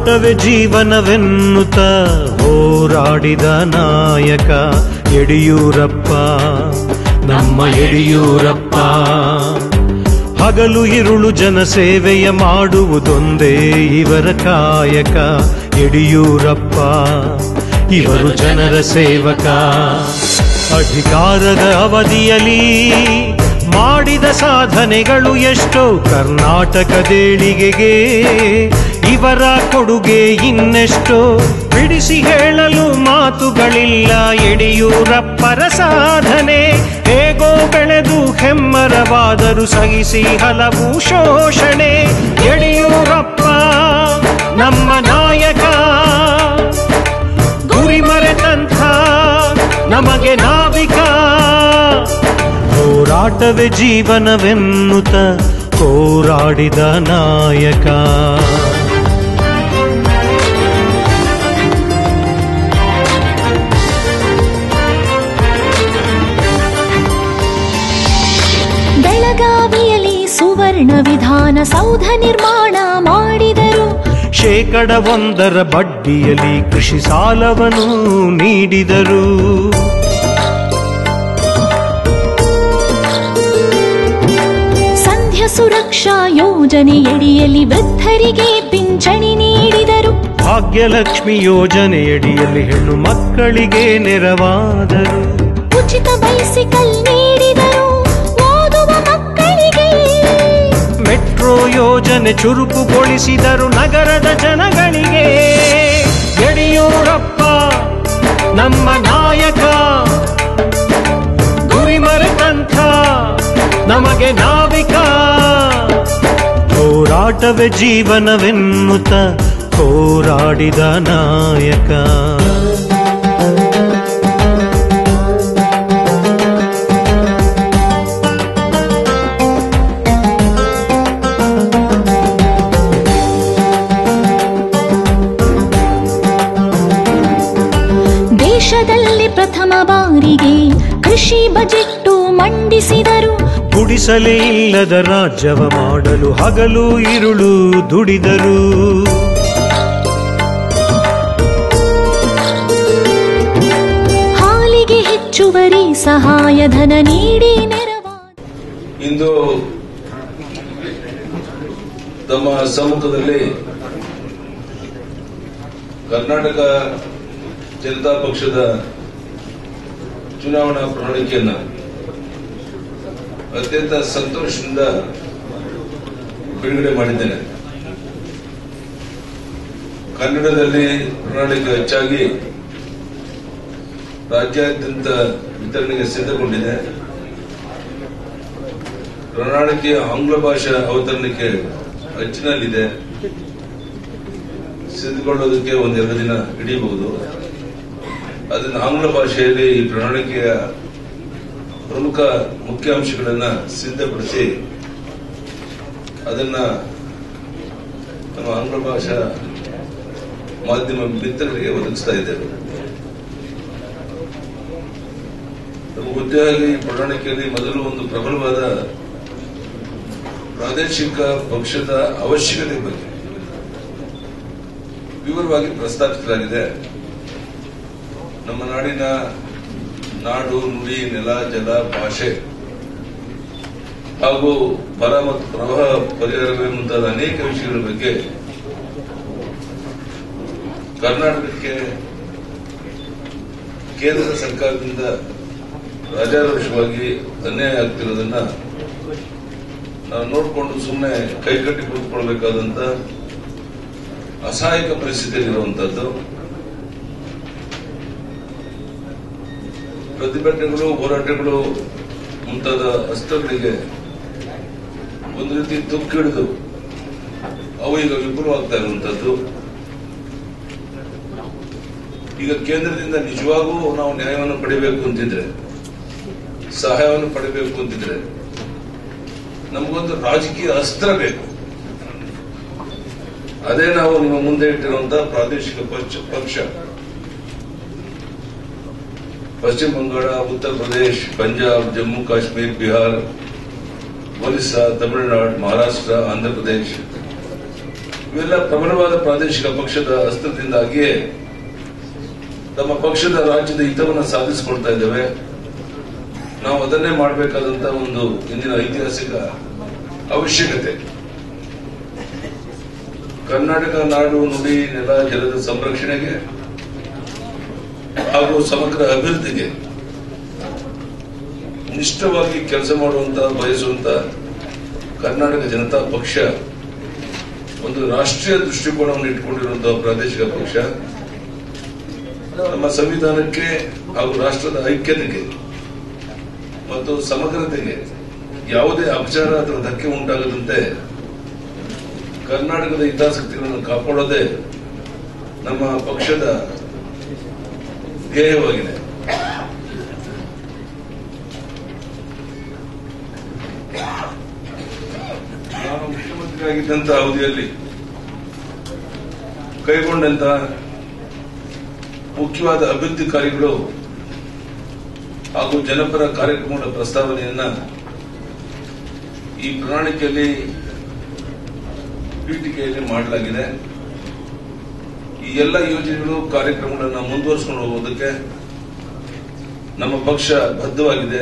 ಹೋರಾಟವೇ ಜೀವನವೆನ್ನುತ್ತ ಹೋರಾಡಿದ ನಾಯಕ ಯಡಿಯೂರಪ್ಪ, ನಮ್ಮ ಯಡಿಯೂರಪ್ಪ. ಹಗಲು ಇರುಳು ಜನಸೇವೆಯ ಮಾಡುವುದೊಂದೇ ಇವರ ಕಾಯಕ ಯಡಿಯೂರಪ್ಪ, ಇವರು ಜನರ ಸೇವಕ. ಅಧಿಕಾರದ ಅವಧಿಯಲ್ಲಿ ಮಾಡಿದ ಸಾಧನೆಗಳು ಎಷ್ಟೋ, ಕರ್ನಾಟಕದೇಳಿಗೆಗೆ ಇವರ ಕೊಡುಗೆ ಇನ್ನೆಷ್ಟೋ. ಬಿಡಿಸಿ ಹೇಳಲು ಮಾತುಗಳಿಲ್ಲ ಯಡಿಯೂರಪ್ಪರ ಸಾಧನೆ. ಹೇಗೋ ಬೆಳೆದು ಹೆಮ್ಮರವಾದರೂ ಸಹಿಸಿ ಹಲವು ಶೋಷಣೆ. ಯಡಿಯೂರಪ್ಪ ನಮ್ಮ ನಾಯಕ, ಗುರಿ ಮರೆತಂಥ ನಮಗೆ ನಾವಿಕ. ಹೋರಾಟವೇ ಜೀವನವೆನ್ನುತ್ತ ಹೋರಾಡಿದ ನಾಯಕ. ಬೆಳಗಾವಿಯಲ್ಲಿ ಸುವರ್ಣ ವಿಧಾನಸೌಧ ನಿರ್ಮಾಣ ಮಾಡಿದರು. 1% ಬಡ್ಡಿಯಲ್ಲಿ ಕೃಷಿ ಸಾಲವನ್ನು ನೀಡಿದರು. ಸಂಧ್ಯಾ ಸುರಕ್ಷಾ ಯೋಜನೆಯಡಿಯಲ್ಲಿ ವೃದ್ಧರಿಗೆ ಪಿಂಚಣಿ ನೀಡಿದರು. ಭಾಗ್ಯಲಕ್ಷ್ಮಿ ಯೋಜನೆಯಡಿಯಲ್ಲಿ ಹೆಣ್ಣು ಮಕ್ಕಳಿಗೆ ನೆರವಾದರು. ಉಚಿತ ಬೈಸಿಕಲ್ ನೀಡಿದರು ಓದುವ ಮಕ್ಕಳಿಗೆ. ಮೆಟ್ರೋ ಯೋಜನೆ ಚುರುಕುಗೊಳಿಸಿದರು ನಗರದ ಜನಗಳಿಗೆ. ಯಡಿಯೂರಪ್ಪ ನಮ್ಮ ನಾಯಕ, ಗುರಿ ಮರೆತಂಥ ನಮಗೆ ನಾವಿಕ. ಹೋರಾಟವೇ ಜೀವನವೆನ್ನುತ್ತ ಹೋರಾಡಿದ ನಾಯಕ. ದೇಶದಲ್ಲಿ ಪ್ರಥಮ ಬಾರಿಗೆ ಕೃಷಿ ಬಜೆಟ್ ಮಂಡಿಸಿದರು. ಗುಡಿಸಲೇ ಇಲ್ಲದ ರಾಜ್ಯವ ಮಾಡಲು ಹಗಲು ಇರುಳು ದುಡಿದರು. ಹಾಲಿಗೆ ಹೆಚ್ಚುವರಿ ಸಹಾಯಧನ ನೀಡಿ ನೆರವಾದ. ಇಂದು ತಮ್ಮ ಸಮ್ಮುಖದಲ್ಲಿ ಕರ್ನಾಟಕ ಜನತಾ ಪಕ್ಷದ ಚುನಾವಣಾ ಪ್ರಣಾಳಿಕೆಯನ್ನ ಅತ್ಯಂತ ಸಂತೋಷದಿಂದ ಬಿಡುಗಡೆ ಮಾಡಿದ್ದೇನೆ. ಕನ್ನಡದಲ್ಲಿ ಪ್ರಣಾಳಿಕೆ ಹೆಚ್ಚಾಗಿ ರಾಜ್ಯಾದ್ಯಂತ ವಿತರಣೆಗೆ ಸಿದ್ಧಗೊಂಡಿದೆ. ಪ್ರಣಾಳಿಕೆಯ ಆಂಗ್ಲ ಭಾಷಾ ಅವತರಣಿಕೆ ಅಚ್ಚಿನಲ್ಲಿದೆ. ಸಿದ್ಧಗೊಳ್ಳೋದಕ್ಕೆ 1-2 ದಿನ ಹಿಡಿಯಬಹುದು. ಅದನ್ನು ಆಂಗ್ಲ ಭಾಷೆಯಲ್ಲಿ ಈ ಪ್ರಣಾಳಿಕೆಯ ಪ್ರಮುಖ ಮುಖ್ಯಾಂಶಗಳನ್ನು ಸಿದ್ಧಪಡಿಸಿ ಅದನ್ನ ನಮ್ಮ ಆಂಗ್ಲ ಭಾಷಾ ಮಾಧ್ಯಮ ಮಿತ್ರರಿಗೆ ಒದಗಿಸ್ತಾ ಇದ್ದೇವೆ. ನಮಗೆ ಗೊತ್ತೇ ಆಗಿ ಈ ಪ್ರಣಾಳಿಕೆಯಲ್ಲಿ ಮೊದಲು ಒಂದು ಪ್ರಬಲವಾದ ಪ್ರಾದೇಶಿಕ ಪಕ್ಷದ ಅವಶ್ಯಕತೆ ಬಗ್ಗೆ ವಿವರವಾಗಿ ಪ್ರಸ್ತಾಪಿಸಲಾಗಿದೆ. ನಮ್ಮ ನಾಡಿನ ನಾಡು, ನುಡಿ, ನೆಲ, ಜಲ, ಭಾಷೆ ಹಾಗೂ ಬರ ಮತ್ತು ಪ್ರವಾಹ ಪರಿಹಾರ ಮುಂತಾದ ಅನೇಕ ವಿಷಯಗಳ ಬಗ್ಗೆ ಕರ್ನಾಟಕಕ್ಕೆ ಕೇಂದ್ರ ಸರ್ಕಾರದಿಂದ ರಾಜಾರೋಷವಾಗಿ ಅನ್ಯಾಯ ಆಗ್ತಿರೋದನ್ನ ನಾವು ನೋಡಿಕೊಂಡು ಸುಮ್ಮನೆ ಕೈಕಟ್ಟಿ ಕೂತ್ಕೊಳ್ಬೇಕಾದಂತ ಅಸಹಾಯಕ ಪರಿಸ್ಥಿತಿಯಲ್ಲಿರುವಂತದ್ದು. ಪ್ರತಿಭಟನೆಗಳು, ಹೋರಾಟಗಳು ಮುಂತಾದ ಅಸ್ತ್ರಗಳಿಗೆ ಒಂದು ರೀತಿ ತುಕ್ಕಿಡಿದು ಅವು ಈಗ ವಿಫಲವಾಗ್ತಾ ಇರುವಂತದ್ದು. ಈಗ ಕೇಂದ್ರದಿಂದ ನಿಜವಾಗೂ ನಾವು ನ್ಯಾಯವನ್ನು ಪಡೆಯಬೇಕು ಅಂತಿದ್ರೆ, ಸಹಾಯವನ್ನು ಪಡೆಯಬೇಕು ಅಂತಿದ್ರೆ ನಮಗೊಂದು ರಾಜಕೀಯ ಅಸ್ತ್ರ ಬೇಕು. ಅದೇ ನಾವು ನಿಮ್ಮ ಮುಂದೆ ಇಟ್ಟಿರುವಂತಹ ಪ್ರಾದೇಶಿಕ ಪಕ್ಷ. ಪಶ್ಚಿಮ ಬಂಗಾಳ, ಉತ್ತರ ಪ್ರದೇಶ, ಪಂಜಾಬ್, ಜಮ್ಮು ಕಾಶ್ಮೀರ, ಬಿಹಾರ, ಒರಿಸ್ಸಾ, ತಮಿಳುನಾಡು, ಮಹಾರಾಷ್ಟ್ರ, ಆಂಧ್ರ ಪ್ರದೇಶ ಇವೆಲ್ಲ ಪ್ರಬಲವಾದ ಪ್ರಾದೇಶಿಕ ಪಕ್ಷದ ಅಸ್ತ್ರದಿಂದಾಗಿಯೇ ನಮ್ಮ ಪಕ್ಷದ ರಾಜ್ಯದ ಹಿತವನ್ನು ಸಾಧಿಸಿಕೊಳ್ತಾ ಇದ್ದೇವೆ. ನಾವು ಅದನ್ನೇ ಮಾಡಬೇಕಾದಂತ ಒಂದು ಇಂದಿನ ಐತಿಹಾಸಿಕ ಅವಶ್ಯಕತೆ. ಕರ್ನಾಟಕ ನಾಡು ನುಡಿ ನೆಲ ಜಲದ ಸಂರಕ್ಷಣೆಗೆ ಹಾಗೂ ಸಮಗ್ರ ಅಭಿವೃದ್ಧಿಗೆ ನಿಷ್ಠವಾಗಿ ಕೆಲಸ ಮಾಡುವಂತ ಬಯಸುವಂತ ಕರ್ನಾಟಕ ಜನತಾ ಪಕ್ಷ ಒಂದು ರಾಷ್ಟ್ರೀಯ ದೃಷ್ಟಿಕೋನವನ್ನು ಇಟ್ಟುಕೊಂಡಿರುವಂತಹ ಪ್ರಾದೇಶಿಕ ಪಕ್ಷ. ನಮ್ಮ ಸಂವಿಧಾನಕ್ಕೆ ಹಾಗೂ ರಾಷ್ಟ್ರದ ಐಕ್ಯತೆಗೆ ಮತ್ತು ಸಮಗ್ರತೆಗೆ ಯಾವುದೇ ಅಪಚಾರ ಅಥವಾ ಧಕ್ಕೆ ಉಂಟಾಗದಂತೆ ಕರ್ನಾಟಕದ ಹಿತಾಸಕ್ತಿಗಳನ್ನು ಕಾಪಾಡೋದೇ ನಮ್ಮ ಪಕ್ಷದ ಧ್ಯೇಯವಾಗಿದೆ. ನಾನು ಮುಖ್ಯಮಂತ್ರಿ ಆಗಿದ್ದಂತಹ ಅವಧಿಯಲ್ಲಿ ಕೈಗೊಂಡಂತಹ ಮುಖ್ಯವಾದ ಅಭಿವೃದ್ಧಿ ಕಾರ್ಯಗಳು ಹಾಗೂ ಜನಪರ ಕಾರ್ಯಕ್ರಮಗಳ ಪ್ರಸ್ತಾವನೆಯನ್ನ ಈ ಪ್ರಣಾಳಿಕೆಯಲ್ಲಿ ಪೀಠಿಕೆಯಲ್ಲಿ ಮಾಡಲಾಗಿದೆ. ಈ ಎಲ್ಲ ಯೋಜನೆಗಳು ಕಾರ್ಯಕ್ರಮಗಳನ್ನು ಮುಂದುವರಿಸಿಕೊಂಡು ಹೋಗುವುದಕ್ಕೆ ನಮ್ಮ ಪಕ್ಷ ಬದ್ಧವಾಗಿದೆ.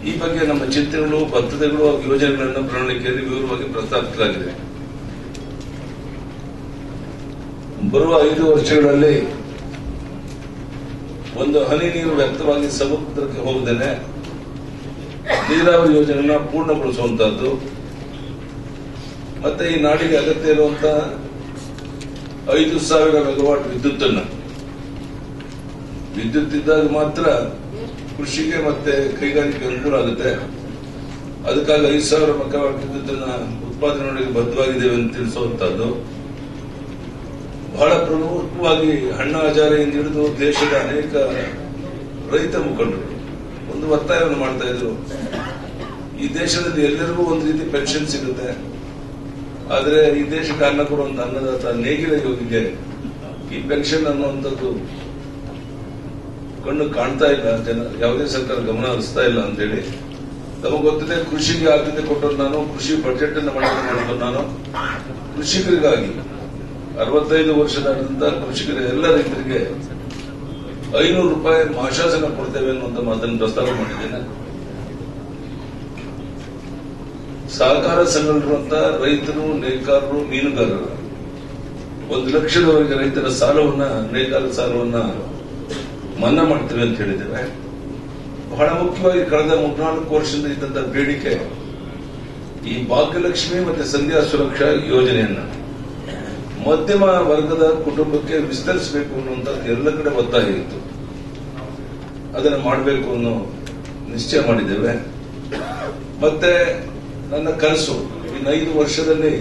ಈ ಬಗ್ಗೆ ನಮ್ಮ ಚಿಂತನೆಗಳು, ಬದ್ಧತೆಗಳು ಹಾಗೂ ಯೋಜನೆಗಳನ್ನು ಪ್ರಣಾಳಿಕೆಯಲ್ಲಿ ವಿವರವಾಗಿ ಪ್ರಸ್ತಾಪಿಸಲಾಗಿದೆ. ಬರುವ 5 ವರ್ಷಗಳಲ್ಲಿ ಒಂದು ಹನಿ ನೀರು ವ್ಯರ್ಥವಾಗಿ ಸಮುದ್ರಕ್ಕೆ ಹೋಗದೇನೆ ನೀರಾವರಿ ಯೋಜನೆಯನ್ನು ಪೂರ್ಣಗೊಳಿಸುವಂತಹದ್ದು, ಮತ್ತೆ ಈ ನಾಡಿಗೆ ಅಗತ್ಯ ಇರುವಂತಹ 5,000 ಮೆಗಾವಾಟ್ ವಿದ್ಯುತ್ ಇದ್ದಾಗ ಮಾತ್ರ ಕೃಷಿಗೆ ಮತ್ತೆ ಕೈಗಾರಿಕೆಗೆ ಅನುಕೂಲ ಆಗುತ್ತೆ. ಅದಕ್ಕಾಗಿ 5,000 ಮೆಗಾವಾಟ್ ವಿದ್ಯುತ್ತನ್ನು ಉತ್ಪಾದನೆ ಮಾಡಲು ಬದ್ಧವಾಗಿದ್ದೇವೆ ಅಂತ ತಿಳಿಸುವಂತಹದ್ದು. ಬಹಳ ಪ್ರಮುಖವಾಗಿ ಅಣ್ಣಾ ಹಜಾರೆಯಿಂದ ಹಿಡಿದು ದೇಶದ ಅನೇಕ ರೈತ ಮುಖಂಡರು ಒಂದು ಒತ್ತಾಯವನ್ನು ಮಾಡ್ತಾ ಇದ್ರು. ಈ ದೇಶದಲ್ಲಿ ಎಲ್ಲರಿಗೂ ಒಂದು ರೀತಿ ಪೆನ್ಷನ್ ಸಿಗುತ್ತೆ, ಆದರೆ ಈ ದೇಶಕ್ಕೆ ಅನ್ನ ಕೊಡುವಂತ ಅನ್ನದಾತ ನೇಗಿಲ ಯೋಗಿಗೆ ಈ ಪೆನ್ಷನ್ ಅನ್ನುವಂಥದ್ದು ಕಣ್ಣು ಕಾಣ್ತಾ ಇಲ್ಲ. ಯಾವುದೇ ಸರ್ಕಾರ ಗಮನ ಹರಿಸ್ತಾ ಇಲ್ಲ ಅಂತೇಳಿ ತಮಗೆ ಗೊತ್ತಿದೆ. ಕೃಷಿಗೆ ಆದ್ಯತೆ ಕೊಟ್ಟರು ನಾನು, ಕೃಷಿ ಬಜೆಟ್ ಅನ್ನು ಮಾಡಿಕೊಂಡು ನಾನು ಕೃಷಿಕರಿಗಾಗಿ 65 ವರ್ಷದಾದಂತ ಕೃಷಿಕರ ಎಲ್ಲ ರೈತರಿಗೆ 500 ರೂಪಾಯಿ ಮಾಶಾಸನ ಕೊಡ್ತೇವೆ ಅನ್ನುವಂತ ಮಾತನ್ನು ಪ್ರಸ್ತಾವ ಮಾಡಿದ್ದೇನೆ. ಸಹಕಾರ ಸಂಘಗಳಿರುವಂತಹ ರೈತರು, ನೇಕಾರರು, ಮೀನುಗಾರರು 1 ಲಕ್ಷದವರೆಗೆ ರೈತರ ಸಾಲವನ್ನ, ನೇಕಾರರ ಸಾಲವನ್ನ ಮನ್ನಾ ಮಾಡ್ತೇವೆ ಅಂತ ಹೇಳಿದ್ದೇವೆ. ಬಹಳ ಮುಖ್ಯವಾಗಿ ಕಳೆದ 3-4 ವರ್ಷದಿಂದ ಇದ್ದಂತಹ ಬೇಡಿಕೆ ಈ ಭಾಗ್ಯಲಕ್ಷ್ಮಿ ಮತ್ತೆ ಸಂಧ್ಯಾ ಸುರಕ್ಷಾ ಯೋಜನೆಯನ್ನ ಮಧ್ಯಮ ವರ್ಗದ ಕುಟುಂಬಕ್ಕೆ ವಿಸ್ತರಿಸಬೇಕು ಅನ್ನುವಂಥದ್ದು ಎಲ್ಲ ಕಡೆ ಒತ್ತಾಯ ಇತ್ತು. ಅದನ್ನು ಮಾಡಬೇಕು ಅನ್ನೋ ನಿಶ್ಚಯ ಮಾಡಿದ್ದೇವೆ. ಮತ್ತೆ ನನ್ನ ಕನಸು ಇನ್ನು 5 ವರ್ಷದಲ್ಲಿ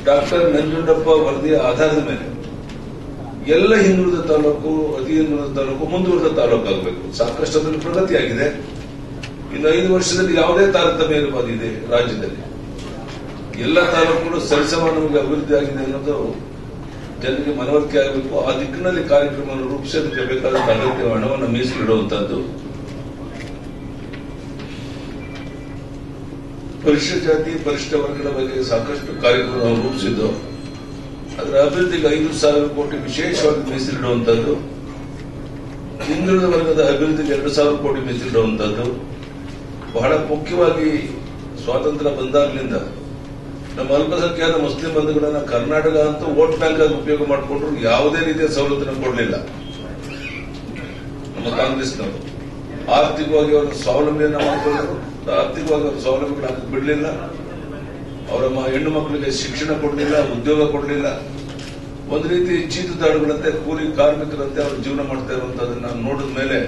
ಡಾಕ್ಟರ್ ನಂಜುಂಡಪ್ಪ ವರದಿಯ ಆಧಾರದ ಮೇಲೆ ಎಲ್ಲ ಹಿಂದುಳಿದ ತಾಲೂಕು, ಅತಿ ಹಿಂದುಳಿದ ತಾಲೂಕು, ಮುಂದುವರೆದ ತಾಲೂಕು ಆಗಬೇಕು. ಸಾಕಷ್ಟು ಅದರಲ್ಲಿ ಪ್ರಗತಿಯಾಗಿದೆ. ಇನ್ನು 5 ವರ್ಷದಲ್ಲಿ ಯಾವುದೇ ತಾರತಮ್ಯ ಇರಬಾರದಿದೆ. ರಾಜ್ಯದಲ್ಲಿ ಎಲ್ಲ ತಾಲೂಕುಗಳು ಸರಿಸಮಾನವಾಗಿ ಅಭಿವೃದ್ಧಿ ಆಗಿದೆ ಅನ್ನೋದು ಜನರಿಗೆ ಮನವರಿಕೆ ಆಗಬೇಕು. ಆ ದಿಕ್ಕಿನಲ್ಲಿ ಕಾರ್ಯಕ್ರಮವನ್ನು ರೂಪಿಸಿ ಅದಕ್ಕೆ ಬೇಕಾದ ಅಗತ್ಯ ಹಣವನ್ನು ಮೀಸಲಿಡುವಂತಹದ್ದು. ಪರಿಶಿಷ್ಟ ಜಾತಿ, ಪರಿಶಿಷ್ಟ ವರ್ಗದ ಬಗ್ಗೆ ಸಾಕಷ್ಟು ಕಾರ್ಯಕ್ರಮ ನಾವು ರೂಪಿಸಿದ್ದು. ಅದರ ಅಭಿವೃದ್ಧಿಗೆ 5,000 ಕೋಟಿ ವಿಶೇಷವಾಗಿ ಮೀಸಲಿಡುವಂತಹದ್ದು. ಹಿಂದುಳಿದ ವರ್ಗದ ಅಭಿವೃದ್ಧಿಗೆ 2,000 ಕೋಟಿ ಮೀಸಲಿಡುವಂತಹದ್ದು. ಬಹಳ ಮುಖ್ಯವಾಗಿ ಸ್ವಾತಂತ್ರ್ಯ ಬಂದಾಗಲಿಂದ ನಮ್ಮ ಅಲ್ಪಸಂಖ್ಯಾತ ಮುಸ್ಲಿಂ ಬಂಧುಗಳನ್ನ ಕರ್ನಾಟಕ ಅಂತೂ ವೋಟ್ ಬ್ಯಾಂಕ್ ಆಗಿ ಉಪಯೋಗ ಮಾಡಿಕೊಂಡ್ರು ಯಾವುದೇ ರೀತಿಯ ಸವಲತ್ತನ್ನು ಕೊಡಲಿಲ್ಲ ನಮ್ಮ ಕಾಂಗ್ರೆಸ್ನವರು. ಆರ್ಥಿಕವಾಗಿ ಅವರ ಸ್ವಾವಲಂಬಿಯನ್ನ ಮಾಡಿಕೊಂಡರು, ಆರ್ಥಿಕವಾಗಿ ಅವರ ಸ್ವಾವಲಂಬಿಗಳಾಗಿ ಬಿಡಲಿಲ್ಲ. ಅವರ ಹೆಣ್ಣು ಮಕ್ಕಳಿಗೆ ಶಿಕ್ಷಣ ಕೊಡಲಿಲ್ಲ, ಉದ್ಯೋಗ ಕೊಡಲಿಲ್ಲ. ಒಂದು ರೀತಿ ಚೀತುದಾಡುಗಳಂತೆ, ಕೂಲಿ ಕಾರ್ಮಿಕರಂತೆ ಅವರು ಜೀವನ ಮಾಡ್ತಾ ಇರುವಂತಹದನ್ನ ನೋಡಿದ ಮೇಲೆ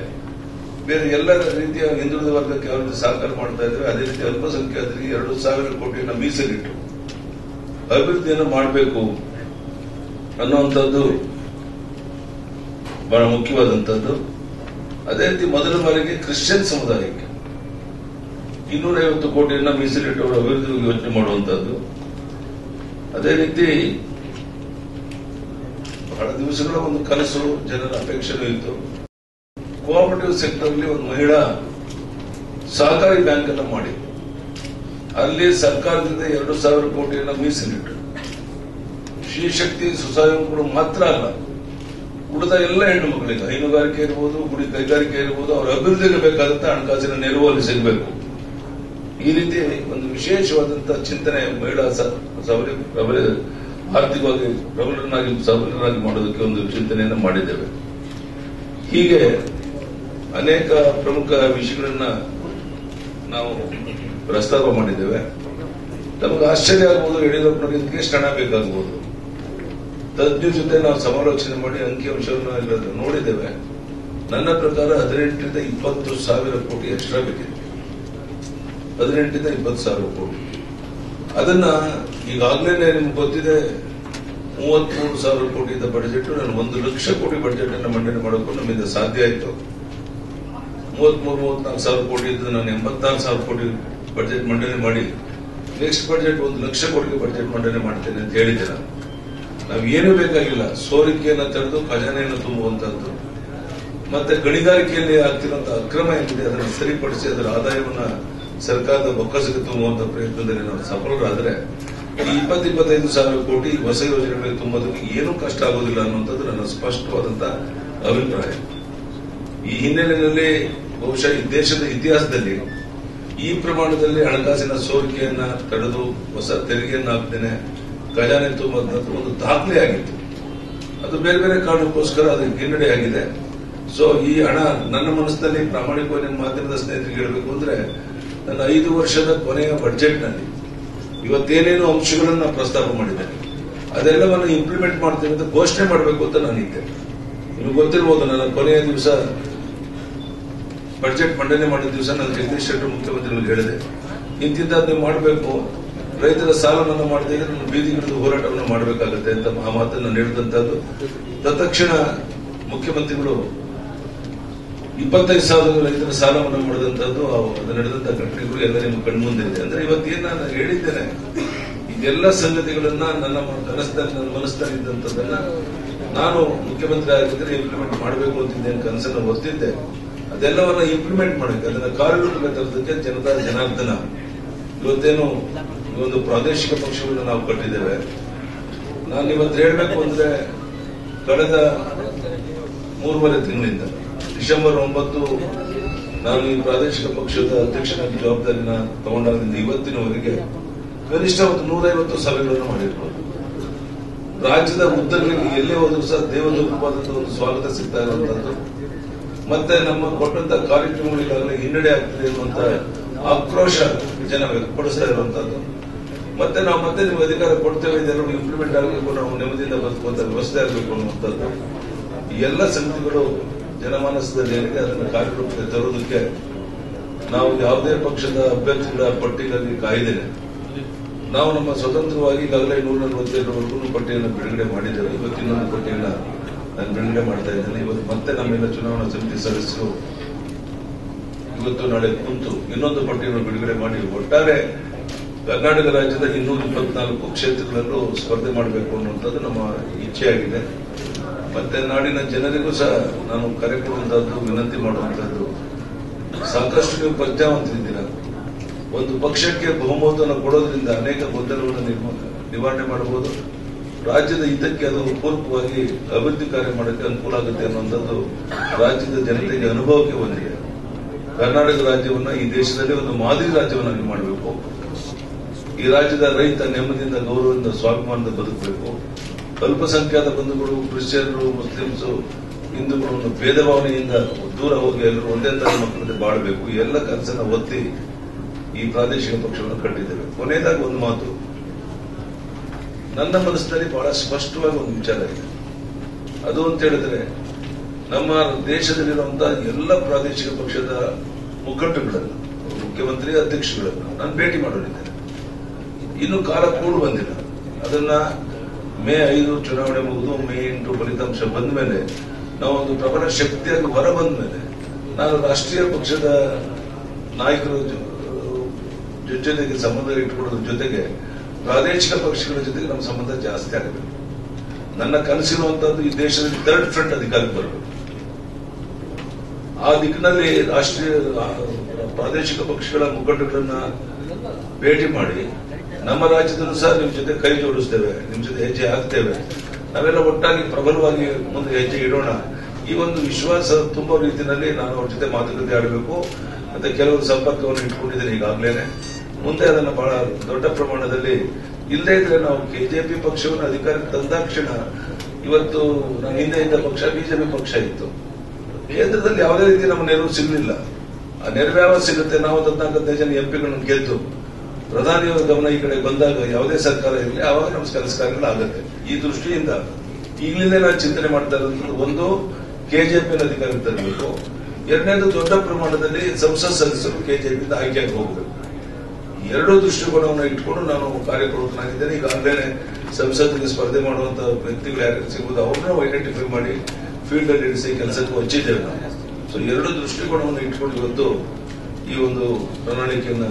ಬೇರೆ ಎಲ್ಲ ರೀತಿಯ ಹಿಂದುಳಿದ ವರ್ಗಕ್ಕೆ ಯಾವ ರೀತಿ ಸಹಕಾರ ಮಾಡ್ತಾ ಇದ್ರೆ ಅದೇ ರೀತಿ ಅಲ್ಪಸಂಖ್ಯಾತರಿಗೆ 2,000 ಕೋಟಿಯನ್ನು ಮೀಸಲಿಟ್ಟು ಅಭಿವೃದ್ಧಿಯನ್ನು ಮಾಡಬೇಕು ಅನ್ನುವಂಥದ್ದು ಬಹಳ ಮುಖ್ಯವಾದಂಥದ್ದು. ಅದೇ ರೀತಿ ಮೊದಲ ಬಾರಿಗೆ ಕ್ರಿಶ್ಚಿಯನ್ ಸಮುದಾಯಕ್ಕೆ 250 ಕೋಟಿಯನ್ನು ಮೀಸಲಿಟ್ಟು ಅವರ ಅಭಿವೃದ್ಧಿಗೆ ಯೋಚನೆ ಮಾಡುವಂತಹದ್ದು. ಅದೇ ರೀತಿ ಬಹಳ ದಿವಸಗಳ ಒಂದು ಕನಸು, ಜನರ ಅಪೇಕ್ಷೆನೂ ಇತ್ತು. ಕೋಆಪರೇಟಿವ್ ಸೆಕ್ಟರ್ ಅಲ್ಲಿ ಒಂದು ಮಹಿಳಾ ಸಹಕಾರಿ ಬ್ಯಾಂಕ್ ಅನ್ನು ಮಾಡಿ ಅಲ್ಲಿ ಸರ್ಕಾರದಿಂದ 2,000 ಕೋಟಿಯನ್ನು ಮೀಸಲಿಟ್ಟು ಶ್ರೀಶಕ್ತಿ ಸ್ವಸಹಾಯ ಗುಂಪುಗಳು ಮಾತ್ರ ಅಲ್ಲ, ಉಳಿದ ಎಲ್ಲ ಹೆಣ್ಣು ಮಕ್ಕಳಿಗೆ ಹೈನುಗಾರಿಕೆ ಇರ್ಬೋದು, ಗುಡಿ ಕೈಗಾರಿಕೆ ಇರ್ಬೋದು, ಅವರ ಅಭಿವೃದ್ಧಿಗೆ ಬೇಕಾದಂತಹ ಹಣಕಾಸಿನ ನೆರವು ಅಲ್ಲಿ ಸಿಗಬೇಕು. ಈ ರೀತಿ ಒಂದು ವಿಶೇಷವಾದಂತಹ ಚಿಂತನೆ ಮಹಿಳಾ ಆರ್ಥಿಕವಾಗಿ ಸಬಲರಾಗಿ ಮಾಡೋದಕ್ಕೆ ಒಂದು ಚಿಂತನೆಯನ್ನು ಮಾಡಿದ್ದೇವೆ. ಹೀಗೆ ಅನೇಕ ಪ್ರಮುಖ ವಿಷಯಗಳನ್ನ ನಾವು ಪ್ರಸ್ತಾಪ ಮಾಡಿದ್ದೇವೆ. ನಮಗೆ ಆಶ್ಚರ್ಯ ಆಗ್ಬೋದು, ಯಡಿಯೂರಪ್ಪನವರಿಗೆ ಇದಕ್ಕೆ ಎಷ್ಟು ಹಣ ಬೇಕಾಗಬಹುದು. ತಜ್ಞರ ಜೊತೆ ನಾವು ಸಮಾಲೋಚನೆ ಮಾಡಿ ಅಂಕಿಅಂಶವನ್ನು ನೋಡಿದ್ದೇವೆ. ನನ್ನ ಪ್ರಕಾರ 18ರಿಂದ 20 ಸಾವಿರ ಕೋಟಿ ಎಕ್ಸ್ಟ್ರಾ ಬೇಕಿದೆ. 18ರಿಂದ 20 ಸಾವಿರ ಕೋಟಿ. ಅದನ್ನ ಈಗಾಗಲೇ ನಿಮ್ಗೆ ಗೊತ್ತಿದೆ, 33 ಸಾವಿರ ಕೋಟಿಯಿಂದ ಬಜೆಟ್ ನಾನು 1 ಲಕ್ಷ ಕೋಟಿ ಬಜೆಟ್ ಅನ್ನು ಮಂಡನೆ ಮಾಡೋಕ್ಕೂ ನಮ್ಮಿಂದ ಸಾಧ್ಯ ಆಯಿತು. 33-34 ಸಾವಿರ ಕೋಟಿ ಇದ್ದು ನಾನು 86 ಸಾವಿರ ಕೋಟಿ ಬಜೆಟ್ ಮಂಡನೆ ಮಾಡಿ ನೆಕ್ಸ್ಟ್ ಬಜೆಟ್ 1 ಲಕ್ಷ ಕೋಟಿಗೆ ಬಜೆಟ್ ಮಂಡನೆ ಮಾಡ್ತೇನೆ ಅಂತ ಹೇಳಿದ್ದೆ. ನಾವು ಏನು ಬೇಕಾಗಿಲ್ಲ, ಸೋರಿಕೆಯನ್ನು ತಡೆದು ಖಜಾನೆಯನ್ನು ತುಂಬುವಂತಹದ್ದು, ಮತ್ತೆ ಗಣಿಗಾರಿಕೆಯಲ್ಲಿ ಆಗ್ತಿರುವಂತಹ ಅಕ್ರಮ ಏನಿದೆ ಅದನ್ನು ಸರಿಪಡಿಸಿ ಅದರ ಆದಾಯವನ್ನ ಸರ್ಕಾರದ ಬೊಕ್ಕಸಕ್ಕೆ ತುಂಬುವಂತಹ ಪ್ರಯತ್ನದಲ್ಲಿ ನಾವು ಸಫಲರಾದರೆ ಈ 20-25 ಸಾವಿರ ಕೋಟಿ ಹೊಸ ಯೋಜನೆಗಳಿಗೆ ತುಂಬೋದಕ್ಕೆ ಏನೂ ಕಷ್ಟ ಆಗೋದಿಲ್ಲ ಅನ್ನುವಂಥದ್ದು ನನ್ನ ಸ್ಪಷ್ಟವಾದಂತಹ ಅಭಿಪ್ರಾಯ. ಈ ಹಿನ್ನೆಲೆಯಲ್ಲಿ ಬಹುಶಃ ಈ ದೇಶದ ಇತಿಹಾಸದಲ್ಲಿ ಈ ಪ್ರಮಾಣದಲ್ಲಿ ಹಣಕಾಸಿನ ಸೋರಿಕೆಯನ್ನ ತಡೆದು ಹೊಸ ತೆರಿಗೆಯನ್ನು ಹಾಕ್ತೇನೆ ಖಜಾನೆ ತುಂಬುವಂತದ್ದು ಒಂದು ದಾಖಲೆ ಆಗಿತ್ತು. ಅದು ಬೇರೆ ಬೇರೆ ಕಾರಣಕ್ಕೋಸ್ಕರ ಅದಕ್ಕೆ ಹಿನ್ನಡೆ ಆಗಿದೆ. ಸೊ ಈ ಹಣ ನನ್ನ ಮನಸ್ಸಿನಲ್ಲಿ ಪ್ರಾಮಾಣಿಕವಾಗಿ ನನ್ನ ಮಾಧ್ಯಮದ ಸ್ನೇಹಿತರಿಗೆ ಹೇಳಬೇಕು ಅಂದ್ರೆ, ನನ್ನ 5 ವರ್ಷದ ಕೊನೆಯ ಬಜೆಟ್ನಲ್ಲಿ ಇವತ್ತೇನೇನು ಅಂಶಗಳನ್ನು ಪ್ರಸ್ತಾಪ ಮಾಡಿದ್ದೇನೆ ಅದೆಲ್ಲವನ್ನು ಇಂಪ್ಲಿಮೆಂಟ್ ಮಾಡ್ತೇವೆ ಅಂತ ಘೋಷಣೆ ಮಾಡಬೇಕು ಅಂತ ನಾನಿದ್ದೆ. ನಿಮಗೆ ಗೊತ್ತಿರಬಹುದು, ನನ್ನ ಕೊನೆಯ ದಿವಸ ಬಜೆಟ್ ಮಂಡನೆ ಮಾಡಿದ ದಿವಸ ನಾನು ಜಗದೀಶ್ ಶೆಟ್ಟರ್ ಮುಖ್ಯಮಂತ್ರಿಗಳಿಗೆ ಹೇಳಿದೆ, ಇಂತಿಂತದ್ದು ನೀವು ಮಾಡಬೇಕು, ರೈತರ ಸಾಲ ಮನ್ನಾ ಮಾಡದೇ ಇದ್ರೆ ನಾನು ಬೀದಿಗಿಳಿದು ಹೋರಾಟವನ್ನು ಮಾಡಬೇಕಾಗುತ್ತೆ ಅಂತ ಆ ಮಾತನ್ನು ನೀಡಿದಂತದ್ದು. ತತ್ಕ್ಷಣ ಮುಖ್ಯಮಂತ್ರಿಗಳು 25,000 ರೈತರ ಸಾಲ ಮನ್ನಾ ಮಾಡಿದಂತದ್ದು, ಅದು ನಡೆದಂತಹ ಘಟನೆಗಳು ಎಲ್ಲ ನಿಮ್ಮ ಕಣ್ಮುಂದಿದೆ. ಅಂದ್ರೆ ಇವತ್ತೇನು ನಾನು ಹೇಳಿದ್ದೇನೆ, ಇದೆಲ್ಲ ಸಂಗತಿಗಳನ್ನ ನನ್ನ ಮನಸ್ಸಿನಲ್ಲಿ ಇದ್ದಂಥದ್ದನ್ನ ನಾನು ಮುಖ್ಯಮಂತ್ರಿ ಆಗಿದ್ರೆ ಇಂಪ್ಲಿಮೆಂಟ್ ಮಾಡಬೇಕು ಅಂತಿದ್ದೆ, ಕನಸನ್ನು ಹೊತ್ತಿದ್ದೆ. ಅದೆಲ್ಲವನ್ನ ಇಂಪ್ಲಿಮೆಂಟ್ ಮಾಡಬೇಕು, ಅದನ್ನ ಕಾರ್ಯರೂಪಕ್ಕೆ ತರೋದಕ್ಕೆ ಜನತಾ ಜನಾರ್ದನ ಇವತ್ತೇನು ಒಂದು ಪ್ರಾದೇಶಿಕ ಪಕ್ಷಗಳನ್ನು ನಾವು ಕಟ್ಟಿದ್ದೇವೆ. ನಾನು ಇವತ್ತು ಹೇಳಬೇಕು ಅಂದ್ರೆ, ಕಳೆದ 3.5 ತಿಂಗಳಿಂದ ಡಿಸೆಂಬರ್ 9 ನಾನು ಈ ಪ್ರಾದೇಶಿಕ ಪಕ್ಷದ ಅಧ್ಯಕ್ಷನಾಗಿ ಜವಾಬ್ದಾರಿನ ತಗೊಂಡಾಗಿಂದ ಇವತ್ತಿನವರೆಗೆ ಕನಿಷ್ಠ 150 ಸಭೆಗಳನ್ನು ಮಾಡಿರ್ಬೋದು. ರಾಜ್ಯದ ಉದ್ದಗಳಿಗೆ ಎಲ್ಲೇ ಹೋದರೂ ಸಹ ದೇವದೂತವಾದಂತಹ ಒಂದು ಸ್ವಾಗತ ಸಿಗ್ತಾ ಇರುವಂತದ್ದು, ಮತ್ತೆ ನಮ್ಮ ಕೊಟ್ಟಂತ ಕಾರ್ಯಕ್ರಮಗಳಿಗಾಗಲೇ ಹಿನ್ನಡೆ ಆಗ್ತದೆ ಎನ್ನುವಂತ ಆಕ್ರೋಶ ಜನ ವ್ಯಕ್ತಪಡಿಸ್ತಾ ಇರುವಂತದ್ದು. ಮತ್ತೆ ನಾವು ಮತ್ತೆ ನಿಮ್ಗೆ ಅಧಿಕಾರ ಕೊಡ್ತೇವೆ, ಇದೆಲ್ಲರೂ ಇಂಪ್ಲಿಮೆಂಟ್ ಆಗಬೇಕು, ನಾವು ನೆಮ್ಮದಿಯಿಂದ ಬದುಕುವಂತ ವ್ಯವಸ್ಥೆ ಆಗಬೇಕು ಅನ್ನುವಂಥದ್ದು. ಈ ಎಲ್ಲ ಸಂಗತಿಗಳು ಜನಮಾನಸದಲ್ಲಿ ಏನಿದೆ ಅದನ್ನು ಕಾರ್ಯರೂಪಕ್ಕೆ ತರುವುದಕ್ಕೆ ನಾವು ಯಾವುದೇ ಪಕ್ಷದ ಅಭ್ಯರ್ಥಿಗಳ ಪಟ್ಟಿಗಾಗಿ ಕಾಯ್ದೇನೆ. ನಾವು ನಮ್ಮ ಸ್ವತಂತ್ರವಾಗಿ ಈಗಾಗಲೇ 147 ಪಟ್ಟಿಯನ್ನು ಬಿಡುಗಡೆ ಮಾಡಿದ್ದೇವೆ. ಇವತ್ತು ಇನ್ನೊಂದು ಪಟ್ಟಿಯನ್ನ ನಾನು ಬಿಡುಗಡೆ ಮಾಡ್ತಾ ಇದ್ದೇನೆ. ಇವತ್ತು ಮತ್ತೆ ನಮ್ಮೆಲ್ಲ ಚುನಾವಣಾ ಸಮಿತಿ ಸದಸ್ಯರು ಇವತ್ತು ನಾಳೆ ಕುಂತು ಇನ್ನೊಂದು ಪಟ್ಟಿಯನ್ನು ಬಿಡುಗಡೆ ಮಾಡಿ ಒಟ್ಟಾರೆ ಕರ್ನಾಟಕ ರಾಜ್ಯದ 224 ಕ್ಷೇತ್ರಗಳಲ್ಲೂ ಸ್ಪರ್ಧೆ ಮಾಡಬೇಕು ಅನ್ನುವಂಥದ್ದು ನಮ್ಮ ಇಚ್ಛೆಯಾಗಿದೆ. ಮತ್ತೆ ನಾಡಿನ ಜನರಿಗೂ ಸಹ ನಾನು ಕರೆ ಕೊಡುವಂತಹದ್ದು, ವಿನಂತಿ ಮಾಡುವಂತಹದ್ದು, ಸಾಕಷ್ಟು ನೀವು ಪ್ರಜ್ಞಾವಂತರಿದ್ದೀರ. ಒಂದು ಪಕ್ಷಕ್ಕೆ ಬಹುಮತವನ್ನು ಕೊಡೋದ್ರಿಂದ ಅನೇಕ ಗೊಂದಲಗಳನ್ನು ನಿವಾರಣೆ ಮಾಡಬಹುದು. ರಾಜ್ಯದ ಹಿತಕ್ಕೆ ಅದು ಪೂರಕವಾಗಿ ಅಭಿವೃದ್ಧಿ ಕಾರ್ಯ ಮಾಡೋಕ್ಕೆ ಅನುಕೂಲ ಆಗುತ್ತೆ ಅನ್ನುವಂಥದ್ದು ರಾಜ್ಯದ ಜನತೆಗೆ ಅನುಭವಕ್ಕೆ ಬಂದಿದೆ. ಕರ್ನಾಟಕ ರಾಜ್ಯವನ್ನ ಈ ದೇಶದಲ್ಲಿ ಒಂದು ಮಾದರಿ ರಾಜ್ಯವನ್ನಾಗಿ ಮಾಡಬೇಕು. ಈ ರಾಜ್ಯದ ರೈತ ನೆಮ್ಮದಿಯಿಂದ, ಗೌರವದಿಂದ, ಸ್ವಾಭಿಮಾನದಿಂದ ಬದುಕಬೇಕು. ಅಲ್ಪಸಂಖ್ಯಾತ ಬಂಧುಗಳು, ಕ್ರಿಶ್ಚಿಯನ್ರು, ಮುಸ್ಲಿಮ್ಸು, ಹಿಂದೂಗಳು ಭೇದ ಭಾವನೆಯಿಂದ ದೂರ ಹೋಗಿ ಎಲ್ಲರೂ ಒಂದೇ ತರ ಮಕ್ಕಳಲ್ಲಿ ಬಾಳಬೇಕು. ಈ ಎಲ್ಲ ಕನಸನ್ನು ಒತ್ತಿ ಈ ಪ್ರಾದೇಶಿಕ ಪಕ್ಷವನ್ನು ಕಟ್ಟಿದ್ದೇವೆ. ಕೊನೆಯದಾಗಿ ಒಂದು ಮಾತು, ನನ್ನ ಮನಸ್ಸಿನಲ್ಲಿ ಬಹಳ ಸ್ಪಷ್ಟವಾಗಿ ಒಂದು ವಿಚಾರ ಇದೆ. ಅದು ಅಂತ ಹೇಳಿದ್ರೆ, ನಮ್ಮ ದೇಶದಲ್ಲಿರುವಂತಹ ಎಲ್ಲ ಪ್ರಾದೇಶಿಕ ಪಕ್ಷದ ಮುಖಂಡಗಳನ್ನು, ಮುಖ್ಯಮಂತ್ರಿ, ಅಧ್ಯಕ್ಷಗಳನ್ನು ನಾನು ಭೇಟಿ ಮಾಡಲಿದ್ದೇನೆ. ಇನ್ನು ಕಾಲ ಕೂಡು ಬಂದಿಲ್ಲ. ಅದನ್ನ ಮೇ 5 ಚುನಾವಣೆ ಮುಗಿದು ಮೇ 8 ಫಲಿತಾಂಶ ಬಂದ ಮೇಲೆ, ನಾವೊಂದು ಪ್ರಬಲ ಶಕ್ತಿಯಾಗಿ ಹೊರ ಬಂದ ಮೇಲೆ ನಾನು ರಾಷ್ಟ್ರೀಯ ಪಕ್ಷದ ನಾಯಕರ ಜೊತೆಗೆ ಸಂಬಂಧ ಇಟ್ಟುಕೊಳ್ಳೋದ್ರ ಜೊತೆಗೆ ಪ್ರಾದೇಶಿಕ ಪಕ್ಷಗಳ ಜೊತೆಗೆ ನಮ್ಮ ಸಂಬಂಧ ಜಾಸ್ತಿ ಆಗಬೇಕು. ನನ್ನ ಕನಸಿರುವಂತಹದ್ದು ಈ ದೇಶದಲ್ಲಿ 3rd ಫ್ರಂಟ್ ಅಧಿಕಾರಕ್ಕೆ ಬರಬೇಕು. ಆ ದಿಕ್ಕಿನಲ್ಲಿ ರಾಷ್ಟ್ರೀಯ ಪ್ರಾದೇಶಿಕ ಪಕ್ಷಗಳ ಮುಖಂಡಗಳನ್ನ ಭೇಟಿ ಮಾಡಿ ನಮ್ಮ ರಾಜ್ಯದಲ್ಲೂ ಸಹ ನಿಮ್ ಜೊತೆ ಕೈ ಜೋಡಿಸ್ತೇವೆ, ನಿಮ್ ಜೊತೆ ಹೆಜ್ಜೆ ಹಾಕ್ತೇವೆ. ನಾವೆಲ್ಲ ಒಟ್ಟಾಗಿ ಪ್ರಬಲವಾಗಿ ಮುಂದೆ ಹೆಜ್ಜೆ ಇಡೋಣ. ಈ ಒಂದು ವಿಶ್ವಾಸ ತುಂಬೋ ರೀತಿಯಲ್ಲಿ ನಾನು ಅವ್ರ ಜೊತೆ ಮಾತುಕತೆ ಆಡಬೇಕು. ಮತ್ತೆ ಕೆಲವರು ಸಂಪರ್ಕವನ್ನು ಇಟ್ಕೊಂಡಿದ್ದೇನೆ ಈಗಾಗಲೇ. ಮುಂದೆ ಅದನ್ನು ಬಹಳ ದೊಡ್ಡ ಪ್ರಮಾಣದಲ್ಲಿ ಇಲ್ಲದೇ ಇದ್ರೆ ನಾವು ಕೆಜೆಪಿ ಪಕ್ಷವನ್ನು ಅಧಿಕಾರಕ್ಕೆ ತಂದಾಕ್ಷಣ ಇವತ್ತು ನಮ್ಮ ಹಿಂದೆ ಇದ್ದ ಪಕ್ಷ ಬಿಜೆಪಿ ಪಕ್ಷ ಇತ್ತು. ಕೇಂದ್ರದಲ್ಲಿ ಯಾವುದೇ ರೀತಿ ನಮ್ಮ ನೆರವು ಸಿಗಲಿಲ್ಲ. ಆ ನೆರವು ಯಾವಾಗ ಸಿಗುತ್ತೆ? ನಾವು 14 ಜನ ಎಂಪಿಗಳನ್ನು ಗೆದ್ದು ಪ್ರಧಾನಿಯವರ ಗಮನ ಈ ಕಡೆ ಬಂದಾಗ ಯಾವುದೇ ಸರ್ಕಾರ ಇರಲಿ ಆವಾಗ ನಮ್ಮ ಕೆಲಸ ಕಾರ್ಯಗಳಾಗುತ್ತೆ. ಈ ದೃಷ್ಟಿಯಿಂದ ಈಗಲಿಂದ ನಾನು ಚಿಂತನೆ ಮಾಡ್ತಾ ಇರೋದು, ಒಂದು ಕೆಜೆಪಿಯನ್ನು ಅಧಿಕಾರಕ್ಕೆ ತರಬೇಕು, ಎರಡನೇದು ದೊಡ್ಡ ಪ್ರಮಾಣದಲ್ಲಿ ಸಂಸತ್ ಸದಸ್ಯರು ಕೆಜೆಪಿಯಿಂದ ಆಯ್ಕೆಯಾಗಿ ಹೋಗಬೇಕು. ಎರಡೂ ದೃಷ್ಟಿಕೋನವನ್ನು ಇಟ್ಕೊಂಡು ನಾನು ಕಾರ್ಯಪ್ರವೃತ್ತನಾಗಿದ್ದೇನೆ. ಈಗಾಗಲೇ ಸಂಸತ್ತಿಗೆ ಸ್ಪರ್ಧೆ ಮಾಡುವಂತಹ ವ್ಯಕ್ತಿಗಳು ಯಾರು ಸಿಗುವುದು ಅವ್ರನ್ನ ಐಡೆಂಟಿಫೈ ಮಾಡಿ ಫೀಲ್ಡ್ ಅಲ್ಲಿ ಇರಿಸಿ ಕೆಲಸಕ್ಕೆ ಹಚ್ಚಿದ್ದೇವೆ ನಾವು. ಸೊ ಎರಡು ದೃಷ್ಟಿಕೋನವನ್ನು ಇಟ್ಕೊಂಡು ಇವತ್ತು ಈ ಒಂದು ಪ್ರಣಾಳಿಕೆಯನ್ನು